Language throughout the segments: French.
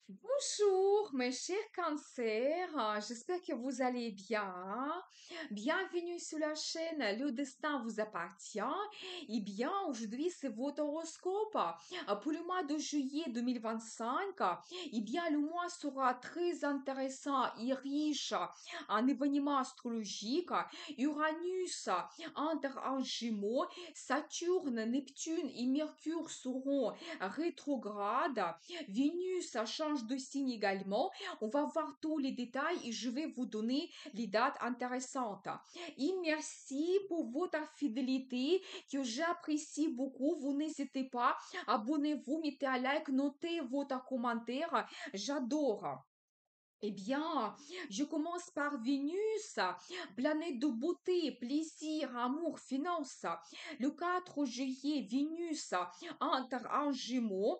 Bonjour, mes chers cancers, j'espère que vous allez bien. Bienvenue sur la chaîne Le Destin vous appartient. Eh bien, aujourd'hui, c'est votre horoscope pour le mois de juillet 2025. Eh bien, le mois sera très intéressant et riche en événements astrologiques. Uranus entre en Gémeaux, Saturne, Neptune et Mercure seront rétrogrades. Vénus, ça change de signe également. On va voir tous les détails et je vais vous donner les dates intéressantes. Et merci pour votre fidélité que j'apprécie beaucoup. Vous n'hésitez pas, abonnez-vous, mettez un like, notez votre commentaire. J'adore. Eh bien, je commence par Vénus, planète de beauté, plaisir, amour, finance. Le 4 juillet, Vénus entre en Gémeaux.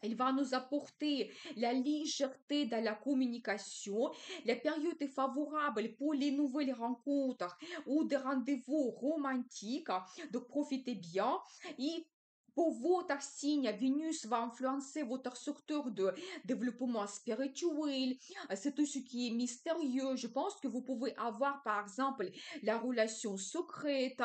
Il va nous apporter la légèreté dans la communication. La période est favorable pour les nouvelles rencontres ou des rendez-vous romantiques. Donc profitez bien. Et pour votre signe, Vénus va influencer votre secteur de développement spirituel. C'est tout ce qui est mystérieux. Je pense que vous pouvez avoir, par exemple, la relation secrète,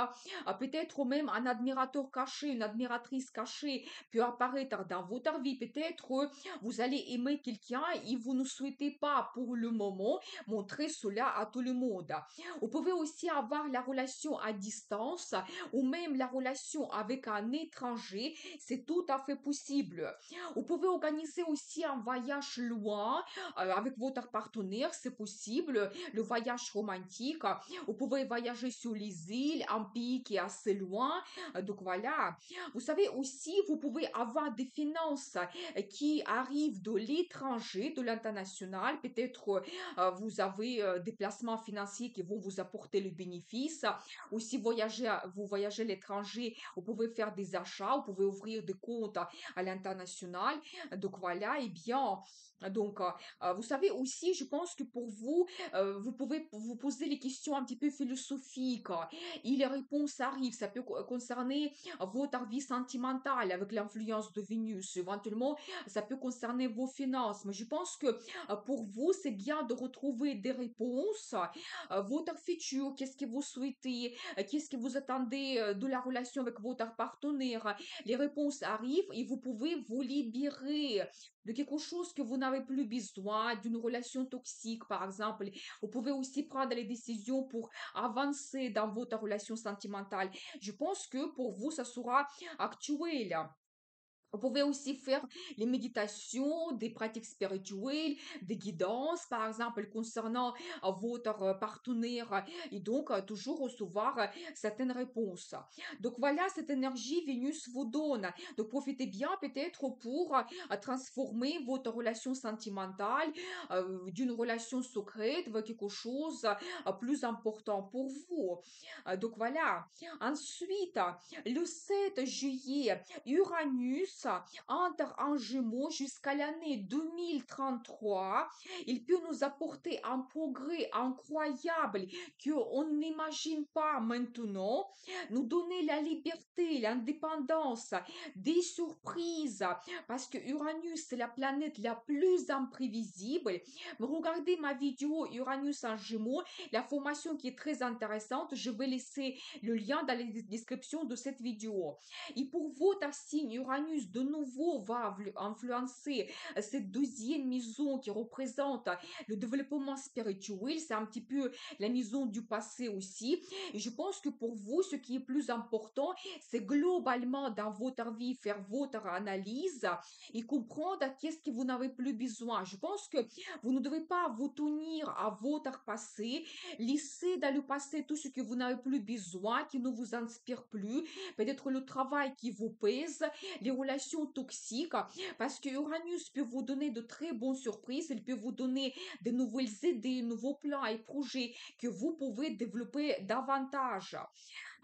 peut-être même un admirateur caché, une admiratrice cachée peut apparaître dans votre vie. Peut-être vous allez aimer quelqu'un et vous ne souhaitez pas pour le moment montrer cela à tout le monde. Vous pouvez aussi avoir la relation à distance ou même la relation avec un étranger. C'est tout à fait possible. Vous pouvez organiser aussi un voyage loin avec votre partenaire. C'est possible. Le voyage romantique. Vous pouvez voyager sur les îles, un pays qui est assez loin. Donc voilà. Vous savez aussi, vous pouvez avoir des finances qui arrivent de l'étranger, de l'international. Peut-être vous avez des placements financiers qui vont vous apporter le bénéfice. Ou si vous voyagez à l'étranger, vous pouvez faire des achats, vous pouvez ouvrir des comptes à l'international. Donc voilà, et bien, donc vous savez aussi, je pense que pour vous, vous pouvez vous poser les questions un petit peu philosophiques et les réponses arrivent. Ça peut concerner votre vie sentimentale avec l'influence de Vénus. Éventuellement, ça peut concerner vos finances. Mais je pense que pour vous, c'est bien de retrouver des réponses. Votre futur, qu'est-ce que vous souhaitez, qu'est-ce que vous attendez de la relation avec votre partenaire. Les réponses arrivent et vous pouvez vous libérer de quelque chose que vous n'avez plus besoin, d'une relation toxique, par exemple. Vous pouvez aussi prendre les décisions pour avancer dans votre relation sentimentale. Je pense que pour vous, ça sera actuel. Vous pouvez aussi faire les méditations, des pratiques spirituelles, des guidances, par exemple, concernant votre partenaire et donc toujours recevoir certaines réponses. Donc voilà, cette énergie Vénus vous donne. Donc profitez bien peut-être pour transformer votre relation sentimentale d'une relation secrète vers quelque chose plus important pour vous. Donc voilà. Ensuite, le 7 juillet, Uranus entre en Gémeaux jusqu'à l'année 2033. Il peut nous apporter un progrès incroyable qu'on n'imagine pas maintenant, nous donner la liberté, l'indépendance, des surprises, parce que Uranus, c'est la planète la plus imprévisible. Mais regardez ma vidéo Uranus en Gémeaux, la formation qui est très intéressante. Je vais laisser le lien dans la description de cette vidéo. Et pour votre signe, Uranus de nouveau va influencer cette deuxième maison qui représente le développement spirituel. C'est un petit peu la maison du passé aussi. Et je pense que pour vous, ce qui est plus important, c'est globalement dans votre vie faire votre analyse et comprendre qu'est-ce que vous n'avez plus besoin. Je pense que vous ne devez pas vous tenir à votre passé. Laissez dans le passé tout ce que vous n'avez plus besoin, qui ne vous inspire plus. Peut-être le travail qui vous pèse, les relations toxiques, parce que Uranus peut vous donner de très bonnes surprises, il peut vous donner de nouvelles idées, nouveaux plans et projets que vous pouvez développer davantage.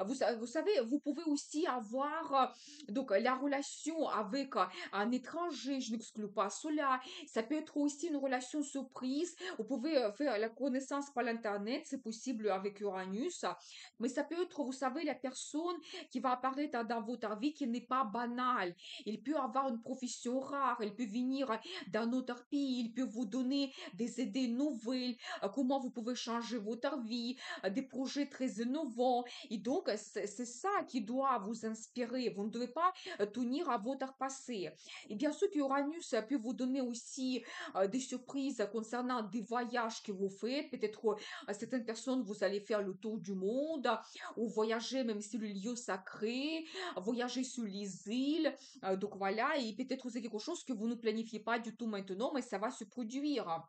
Vous savez, vous pouvez aussi avoir donc la relation avec un étranger, je n'exclus pas cela. Ça peut être aussi une relation surprise. Vous pouvez faire la connaissance par l'internet, c'est possible avec Uranus. Mais ça peut être, vous savez, la personne qui va apparaître dans votre vie qui n'est pas banale. Il peut avoir une profession rare, il peut venir d'un autre pays, il peut vous donner des idées nouvelles, comment vous pouvez changer votre vie, des projets très innovants. Et donc, c'est ça qui doit vous inspirer. Vous ne devez pas tenir à votre passé. Et bien sûr qu'Uranus peut vous donner aussi des surprises concernant des voyages que vous faites. Peut-être certaines personnes, vous allez faire le tour du monde ou voyager même sur le lieu sacré, voyager sur les îles. Donc voilà, et peut-être c'est quelque chose que vous ne planifiez pas du tout maintenant, mais ça va se produire.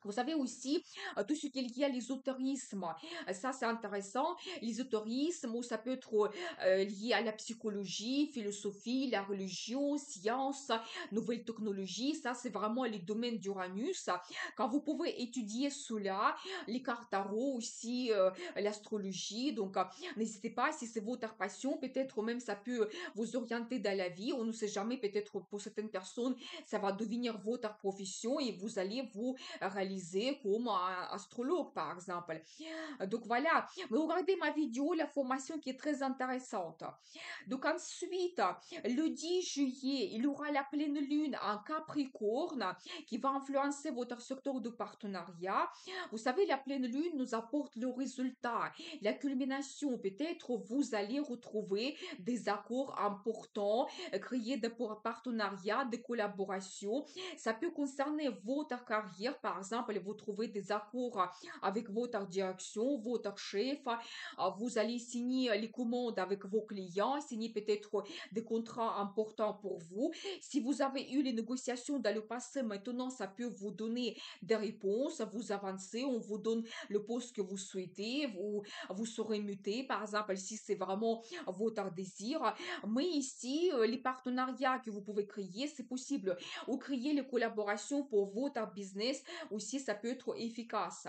Vous savez aussi tout ce qui est lié à l'ésotérisme. Ça, c'est intéressant. L'ésotérisme, ça peut être lié à la psychologie, philosophie, la religion, science, nouvelles technologies. Ça, c'est vraiment les domaines d'Uranus. Quand vous pouvez étudier cela, les cartes tarot aussi, l'astrologie. Donc, n'hésitez pas, si c'est votre passion, peut-être même ça peut vous orienter dans la vie. On ne sait jamais, peut-être pour certaines personnes, ça va devenir votre profession et vous allez vous réalisé comme un astrologue, par exemple. Donc voilà, mais regardez ma vidéo, la formation qui est très intéressante. Donc ensuite, le 10 juillet, il y aura la pleine lune en Capricorne qui va influencer votre secteur de partenariat. Vous savez, la pleine lune nous apporte le résultat, la culmination. Peut-être vous allez retrouver des accords importants, créer des partenariats, des collaborations. Ça peut concerner votre carrière, par exemple, vous trouvez des accords avec votre direction, votre chef, vous allez signer les commandes avec vos clients, signer peut-être des contrats importants pour vous. Si vous avez eu les négociations dans le passé, maintenant, ça peut vous donner des réponses, vous avancez, on vous donne le poste que vous souhaitez, vous serez muté, par exemple, si c'est vraiment votre désir. Mais ici, les partenariats que vous pouvez créer, c'est possible. Ou créer les collaborations pour votre business, aussi, ça peut être efficace.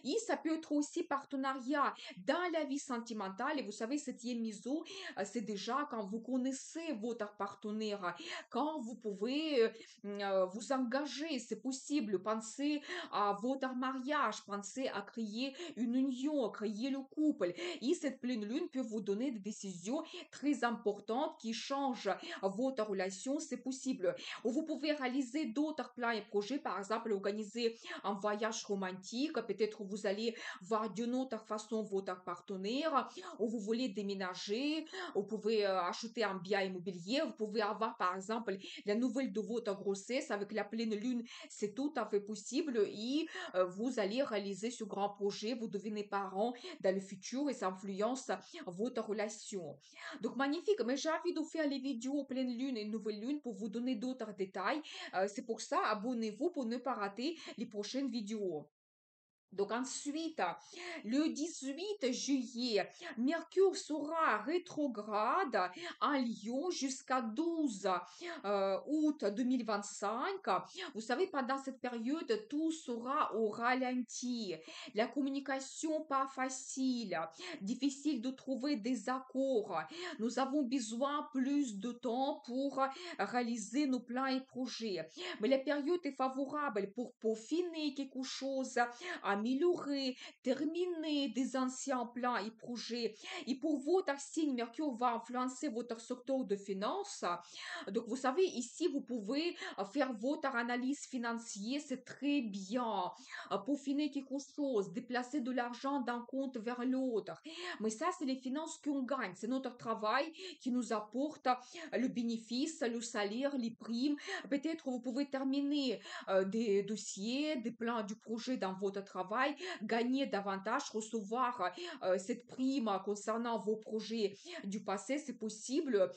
Et ça peut être aussi partenariat dans la vie sentimentale. Et vous savez, cette miso, c'est déjà quand vous connaissez votre partenaire, quand vous pouvez vous engager, c'est possible. Pensez à votre mariage, pensez à créer une union, à créer le couple. Et cette pleine lune peut vous donner des décisions très importantes qui changent votre relation, c'est possible. Ou vous pouvez réaliser d'autres plans et projets, par exemple, organiser un voyage romantique, peut-être vous allez voir d'une autre façon votre partenaire, ou vous voulez déménager, vous pouvez acheter un bien immobilier, vous pouvez avoir, par exemple, la nouvelle de votre grossesse avec la pleine lune, c'est tout à fait possible et vous allez réaliser ce grand projet, vous devenez parents dans le futur et ça influence votre relation. Donc magnifique, mais j'ai envie de faire les vidéos pleine lune et nouvelle lune pour vous donner d'autres détails. C'est pour ça, abonnez-vous pour ne pas rater les prochaines vidéos. Donc ensuite, le 18 juillet, Mercure sera rétrograde en Lion jusqu'à 12 août 2025. Vous savez, pendant cette période, tout sera au ralenti. La communication pas facile, difficile de trouver des accords. Nous avons besoin plus de temps pour réaliser nos plans et projets. Mais la période est favorable pour peaufiner quelque chose, améliorer, terminer des anciens plans et projets. Et pour votre signe, Mercure va influencer votre secteur de finances. Donc, vous savez, ici, vous pouvez faire votre analyse financière, c'est très bien. Peaufiner quelque chose, déplacer de l'argent d'un compte vers l'autre. Mais ça, c'est les finances qu'on gagne. C'est notre travail qui nous apporte le bénéfice, le salaire, les primes. Peut-être vous pouvez terminer des dossiers, des plans du projet dans votre travail, gagner davantage, recevoir cette prime concernant vos projets du passé, c'est possible.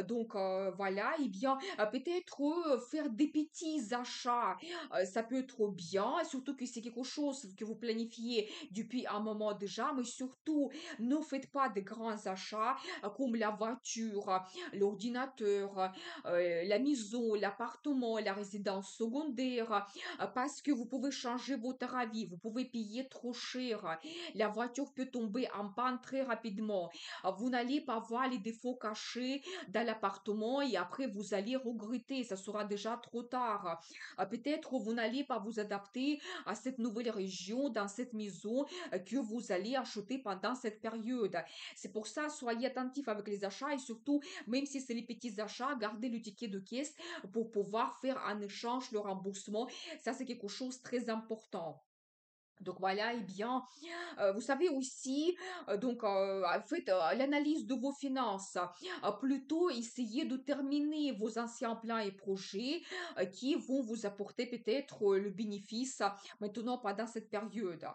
Donc voilà, et bien peut-être faire des petits achats, ça peut être bien, surtout que c'est quelque chose que vous planifiez depuis un moment déjà, mais surtout ne faites pas de grands achats comme la voiture, l'ordinateur, la maison, l'appartement, la résidence secondaire, parce que vous pouvez changer votre avis, vous pouvez devez payer trop cher. La voiture peut tomber en panne très rapidement. Vous n'allez pas voir les défauts cachés dans l'appartement et après vous allez regretter. Ça sera déjà trop tard. Peut-être vous n'allez pas vous adapter à cette nouvelle région, dans cette maison que vous allez acheter pendant cette période. C'est pour ça, soyez attentifs avec les achats et surtout, même si c'est les petits achats, gardez le ticket de caisse pour pouvoir faire un échange, le remboursement. Ça, c'est quelque chose de très important. Donc voilà, eh bien, vous savez aussi, en fait, l'analyse de vos finances. Plutôt, essayez de terminer vos anciens plans et projets qui vont vous apporter peut-être le bénéfice maintenant pendant cette période.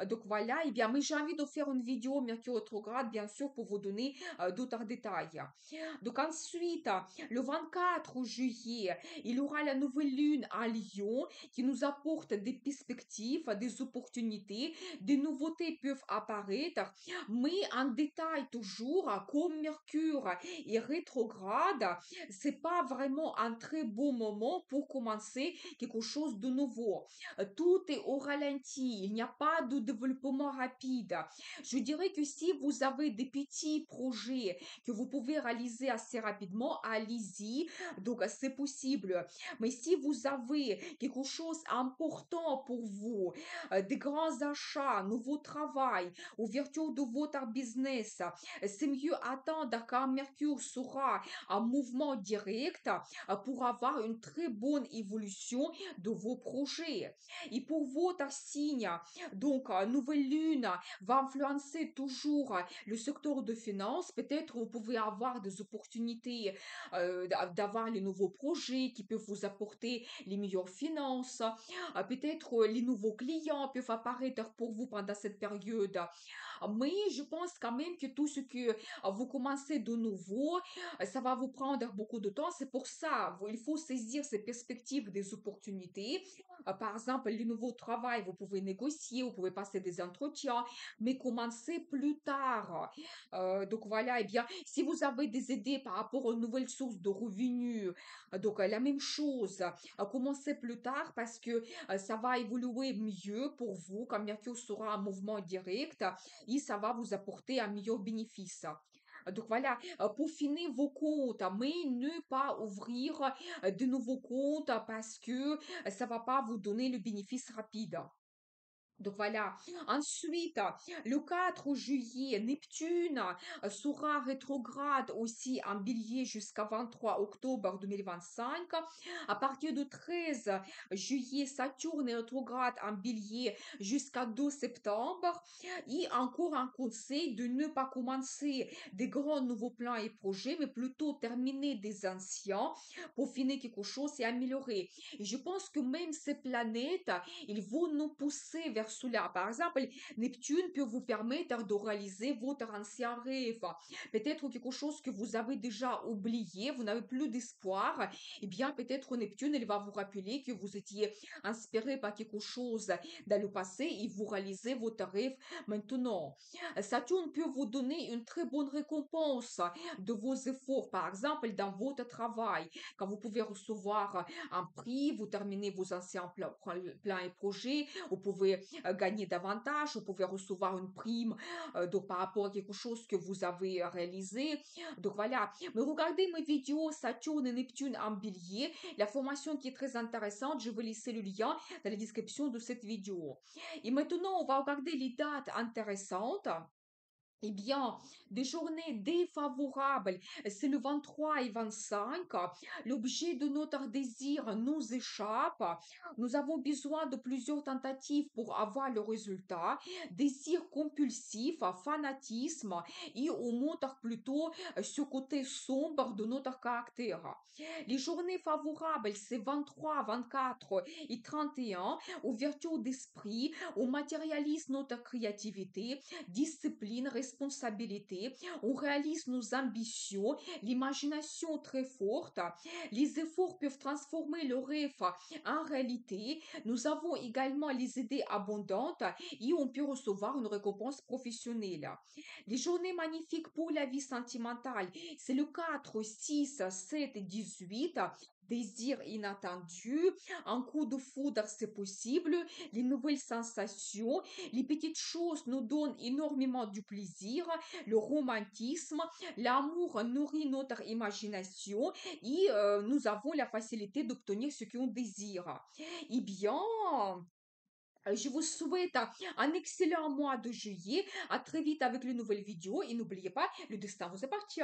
Donc voilà, eh bien, mais j'ai envie de faire une vidéo Mercure rétrograde, bien sûr, pour vous donner d'autres détails. Donc ensuite, le 24 juillet, il y aura la nouvelle lune à Lyon qui nous apporte des perspectives, des opportunités, des nouveautés peuvent apparaître, mais en détail toujours, comme Mercure est rétrograde, c'est pas vraiment un très bon moment pour commencer quelque chose de nouveau. Tout est au ralenti, il n'y a pas de développement rapide. Je dirais que si vous avez des petits projets que vous pouvez réaliser assez rapidement, allez-y. Donc, c'est possible. Mais si vous avez quelque chose d'important pour vous, des grands achats, nouveau travail, ouverture de votre business, c'est mieux attendre quand Mercure sera en mouvement direct pour avoir une très bonne évolution de vos projets. Et pour votre signe, donc, nouvelle lune va influencer toujours le secteur de finance. Peut-être vous pouvez avoir des opportunités d'avoir les nouveaux projets qui peuvent vous apporter les meilleures finances. Peut-être les nouveaux clients peuvent apparaître pour vous pendant cette période. Mais je pense quand même que tout ce que vous commencez de nouveau, ça va vous prendre beaucoup de temps. C'est pour ça, il faut saisir ces perspectives des opportunités. Par exemple, le nouveau travail, vous pouvez négocier, vous pouvez passer des entretiens, mais commencez plus tard. Donc voilà, eh bien, si vous avez des idées par rapport aux nouvelles sources de revenus, la même chose, commencez plus tard parce que ça va évoluer mieux pour vous quand Mercure sera en mouvement direct et ça va vous apporter un meilleur bénéfice. Donc voilà, peaufinez vos comptes, mais ne pas ouvrir de nouveaux comptes parce que ça va pas vous donner le bénéfice rapide. Donc voilà. Ensuite, le 4 juillet, Neptune sera rétrograde aussi en Bélier jusqu'à 23 octobre 2025. À partir du 13 juillet, Saturne est rétrograde en Bélier jusqu'à 2 septembre. Et encore un conseil de ne pas commencer des grands nouveaux plans et projets, mais plutôt terminer des anciens pour finir quelque chose et améliorer. Et je pense que même ces planètes, ils vont nous pousser vers cela. Par exemple, Neptune peut vous permettre de réaliser votre ancien rêve. Peut-être quelque chose que vous avez déjà oublié, vous n'avez plus d'espoir. Eh bien, peut-être Neptune, elle va vous rappeler que vous étiez inspiré par quelque chose dans le passé et vous réalisez votre rêve maintenant. Saturne peut vous donner une très bonne récompense de vos efforts, par exemple, dans votre travail, quand vous pouvez recevoir un prix, vous terminez vos anciens plans et projets, vous pouvez gagner davantage, vous pouvez recevoir une prime donc par rapport à quelque chose que vous avez réalisé. Donc voilà, mais regardez mes vidéos Saturne et Neptune en bélier, la formation qui est très intéressante, je vais laisser le lien dans la description de cette vidéo. Et maintenant, on va regarder les dates intéressantes. Eh bien, des journées défavorables, c'est le 23 et 25. L'objet de notre désir nous échappe. Nous avons besoin de plusieurs tentatives pour avoir le résultat. Désir compulsif, fanatisme, et on montre plutôt ce côté sombre de notre caractère. Les journées favorables, c'est 23, 24 et 31. Ouverture d'esprit, on matérialise notre créativité, discipline, responsabilité, on réalise nos ambitions, l'imagination très forte, les efforts peuvent transformer le rêve en réalité, nous avons également les idées abondantes et on peut recevoir une récompense professionnelle. Les journées magnifiques pour la vie sentimentale, c'est le 4, 6, 7 et 18. désir inattendu, un coup de foudre, c'est possible, les nouvelles sensations, les petites choses nous donnent énormément du plaisir, le romantisme, l'amour nourrit notre imagination et nous avons la facilité d'obtenir ce qu'on désire. Eh bien, je vous souhaite un excellent mois de juillet. À très vite avec une nouvelle vidéo et n'oubliez pas, le destin vous appartient.